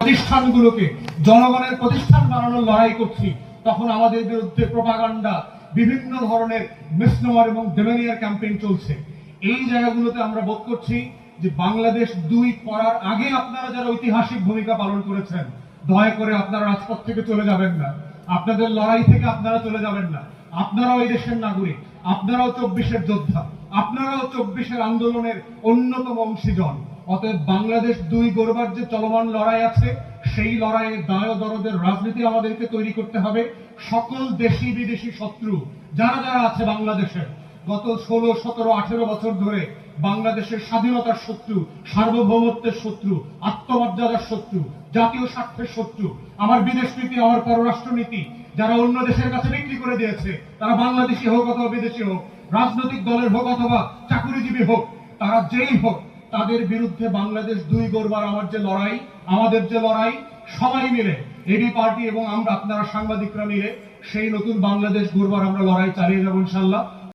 প্রতিষ্ঠানগুলোকে জনগণের প্রতিষ্ঠান বানানোর লড়াই করছি, তখন আমাদের বিরুদ্ধে প্রোপাগান্ডা, বিভিন্ন ধরনের মিসনোমার এবং ডেমেনিয়ার ক্যাম্পেইন চলছে। এই জায়গাগুলোতে আমরা বোধ করছি যে বাংলাদেশ 2 করার আগে আপনারা যারা ঐতিহাসিক ভূমিকা পালন করেছেন, দয়া করে আপনারা রাজপথ থেকে চলে যাবেন না, আপনাদের লড়াই থেকে আপনারা চলে যাবেন না। আপনারাও এই দেশের নাগরিক, আপনারাও 24-এর যোদ্ধা, আপনারাও 24-এর আন্দোলনের অন্যতম অংশীজন। অতএব বাংলাদেশ 2 গড়বার যে চলমান লড়াই আছে, সেই লড়াইয়ে দায় দরদের রাজনীতি আমাদেরকে তৈরি করতে হবে। সকল দেশি বিদেশি শত্রু যারা যারা আছে বাংলাদেশের, গত 16, 17, 18 বছর ধরে বাংলাদেশের স্বাধীনতার শত্রু, সার্বভৌমত্বের শত্রু, আত্মমর্যাদার শত্রু, জাতীয় স্বার্থের শত্রু, আমার বিদেশ নীতি, আমার পররাষ্ট্র নীতি যারা অন্য দেশের কাছে বিক্রি করে দিয়েছে, তারা বাংলাদেশি হোক অথবা বিদেশি হোক, রাজনৈতিক দলের হোক অথবা চাকুরিজীবী হোক, তারা যেই হোক, তাদের বিরুদ্ধে বাংলাদেশ 2 গড়বার আমার যে লড়াই, আমাদের যে লড়াই, সবাই মিলে এবি পার্টি এবং আমরা, আপনারা সাংবাদিকরা মিলে সেই নতুন বাংলাদেশ গড়বার আমরা লড়াই চালিয়ে যাবো ইনশাআল্লাহ।